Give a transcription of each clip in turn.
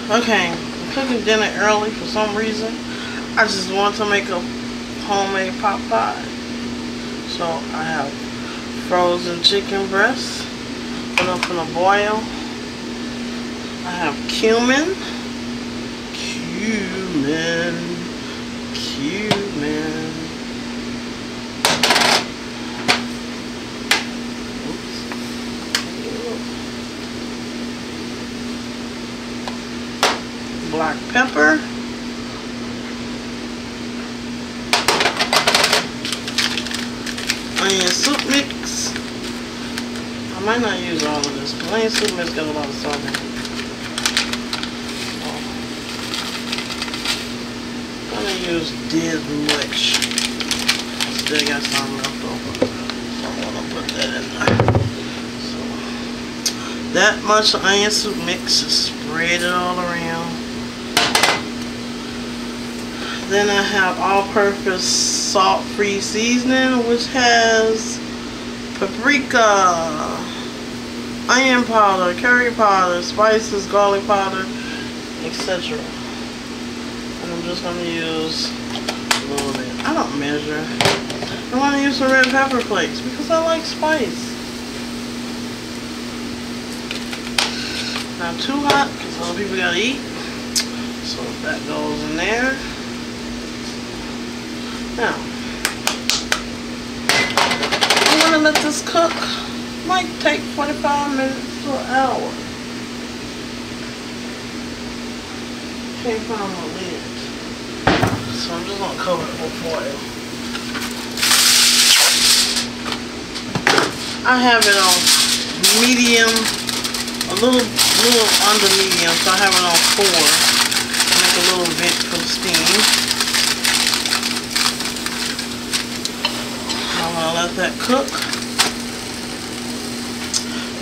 Okay, I'm cooking dinner early for some reason. I just want to make a homemade pot pie. So I have frozen chicken breasts. Put up in a boil. I have cumin. Black pepper, onion soup mix. I might not use all of this because onion soup mix got a lot of salt in it. I'm gonna use this much. Still got some left over, so I'm gonna put that in there. So that much onion soup mix, just spread it all around. Then I have all-purpose salt-free seasoning, which has paprika, onion powder, curry powder, spices, garlic powder, etc. And I'm just going to use a little bit. I don't measure. I want to use some red pepper flakes because I like spice. Not too hot because other people got to eat. So that goes in there. Now, I'm going to let this cook. Might take 45 minutes to an hour. Can't find my lid. So I'm just going to cover it with foil. I have it on medium, a little under medium, so I have it on 4. Make a little vent for the steam. I'm going to let that cook.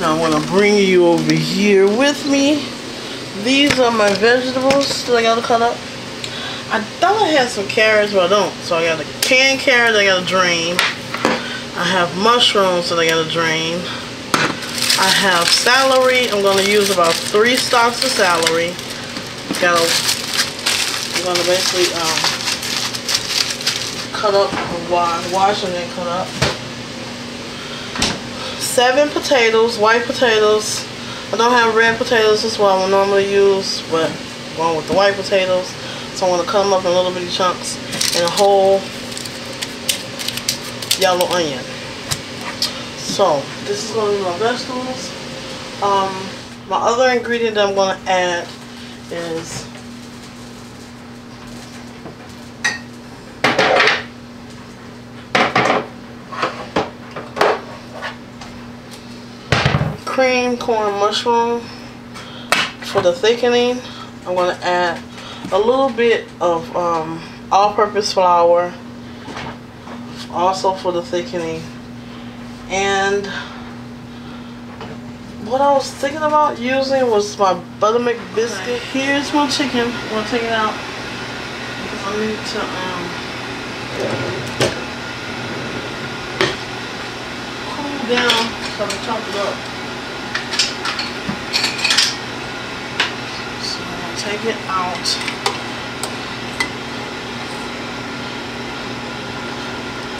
Now I'm going to bring you over here with me. These are my vegetables that I got to cut up. I thought I had some carrots, but I don't. So I got a canned carrot I got to drain. I have mushrooms that I got to drain. I have celery. I'm going to use about 3 stalks of celery. I'm going to basically cut up, wash and then cut up. 7 potatoes, white potatoes. I don't have red potatoes, that's what I would normally use, but I'm going with the white potatoes. So I'm going to cut them up in little bitty chunks, and a whole yellow onion. So this is going to be my vegetables. My other ingredient that I'm going to add is cream corn mushroom. For the thickening, I'm going to add a little bit of all-purpose flour, also for the thickening. And what I was thinking about using was my buttermilk biscuit. Here's my chicken. I'm going to take it out because I need to cool down so I can chop it up. Take it out.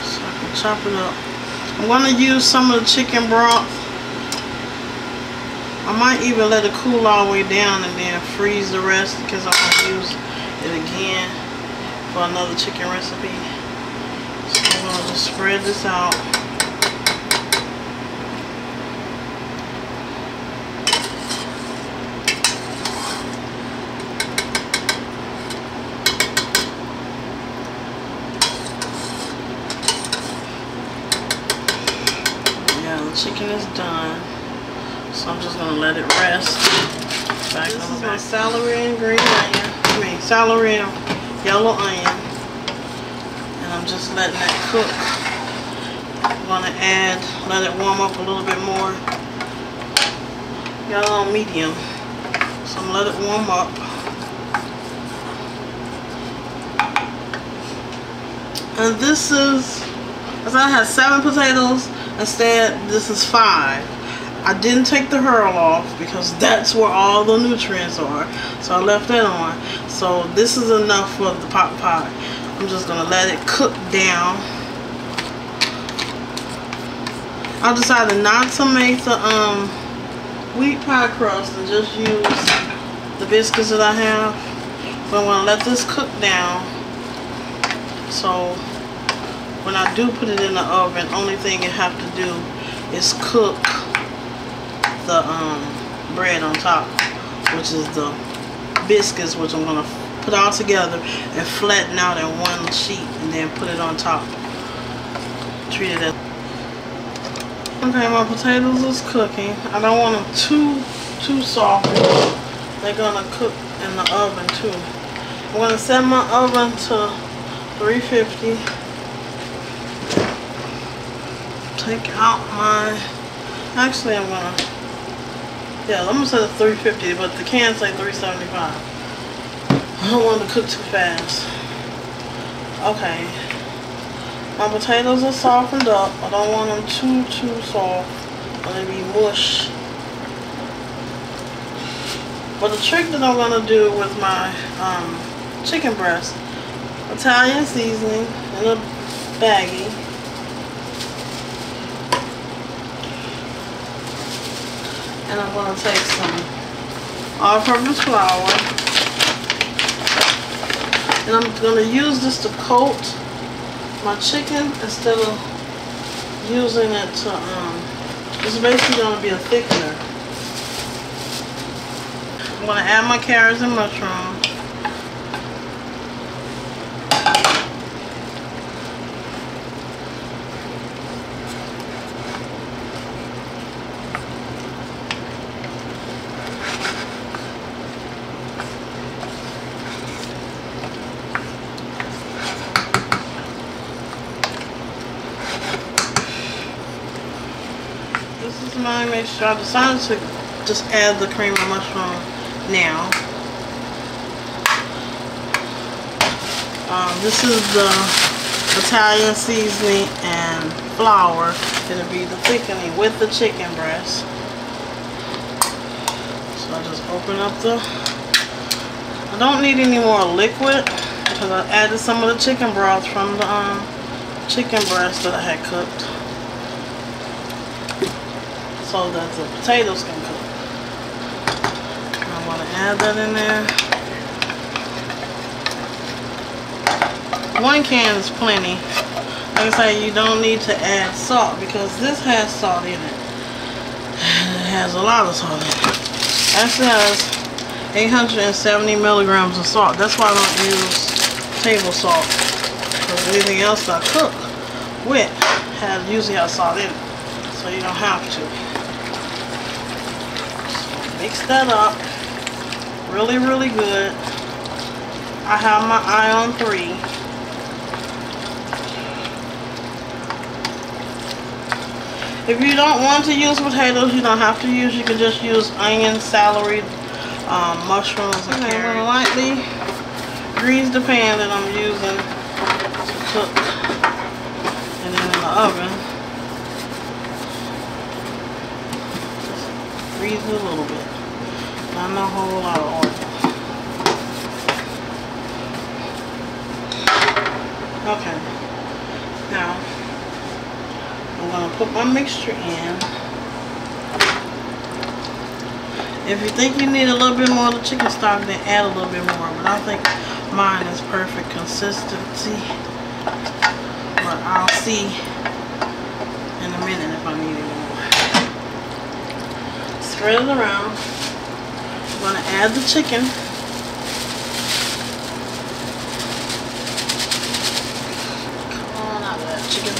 So I can chop it up. I'm going to use some of the chicken broth. I might even let it cool all the way down and then freeze the rest because I'm going to use it again for another chicken recipe. So I'm going to just spread this out. Chicken is done, so I'm just gonna let it rest. This is my celery and green onion. Celery and yellow onion, and I'm just letting that cook. I'm gonna let it warm up a little bit more. Got it on medium, so I'm gonna let it warm up. And this is, as I had 7 potatoes. Instead, this is 5. I didn't take the hurl off because that's where all the nutrients are. So I left that on. So this is enough for the pot pie. I'm just gonna let it cook down. I decided not to make the wheat pie crust and just use the biscuits that I have. But I'm gonna let this cook down. So when I do put it in the oven, only thing you have to do is cook the bread on top, which is the biscuits, which I'm gonna put all together and flatten out in one sheet and then put it on top. Treat it as okay. My potatoes is cooking. I don't want them too soft. They're gonna cook in the oven too. I'm gonna set my oven to 350. Take out my, actually I'm gonna set it 350, but the can say 375. I don't want it to cook too fast. Okay, my potatoes are softened up. I don't want them too soft or they be mush. But the trick that I'm gonna do with my chicken breast, Italian seasoning in a baggie. And I'm going to take some all-purpose flour. And I'm going to use this to coat my chicken instead of using it to, it's basically going to be a thickener. I'm going to add my carrots and mushrooms. This is my mixture. I decided to just add the cream of mushroom now. This is the Italian seasoning and flour. It'll be the thickening with the chicken breast. So I just open up I don't need any more liquid because I added some of the chicken broth from the chicken breast that I had cooked, so that the potatoes can cook. I want to add that in there. One can is plenty. Like I say, you don't need to add salt because this has salt in it. It has a lot of salt in it. It actually has 870 milligrams of salt. That's why I don't use table salt, because anything else I cook with usually has salt in it, so you don't have to. So mix that up really, really good. I have my eye on 3. If you don't want to use potatoes, you don't have to use. You can just use onion, celery, mushrooms, and carrots. I'm going to lightly grease the pan that I'm using to cook, and then in the oven, just grease it a little bit. Not a whole lot of oil. Okay. Now I'm going to put my mixture in. If you think you need a little bit more of the chicken stock, then add a little bit more. But I think mine is perfect consistency. But I'll see in a minute if I need any more. Spread it around. I'm going to add the chicken. Come on out of that chicken.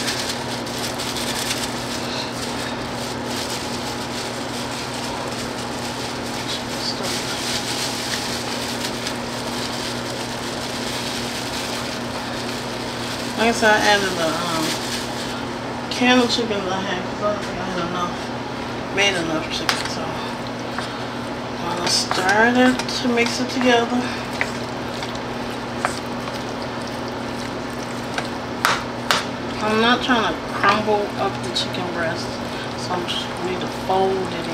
Like I said, I added the can of chicken that I had because I don't think I had made enough chicken. So I'm gonna stir it to mix it together. I'm not trying to crumble up the chicken breast, So I'm just need to fold it in.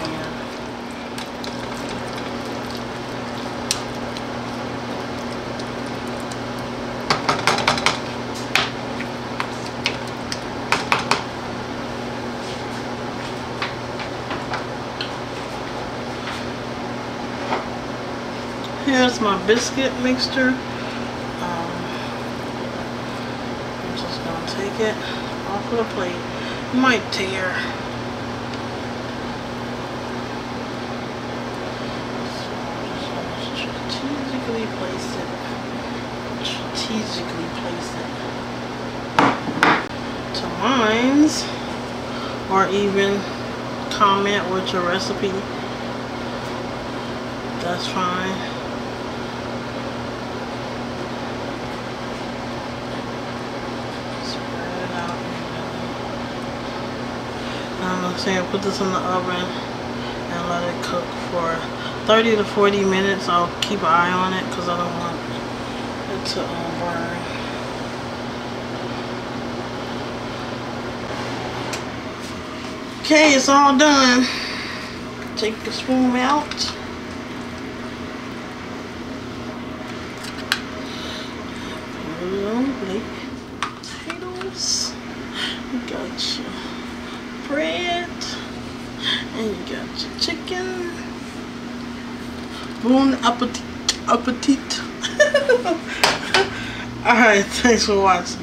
Here's my biscuit mixture. I'm just gonna take it off of the plate. It might tear. So I'm just gonna strategically place it. To mines, or even comment with your recipe. That's fine. I'm saying put this in the oven and let it cook for 30 to 40 minutes. I'll keep an eye on it because I don't want it to burn. Okay, it's all done. Take the spoon out. Put it on the plate. Potatoes. You got your bread, and you got your chicken. Bon appetit. Alright, thanks for watching.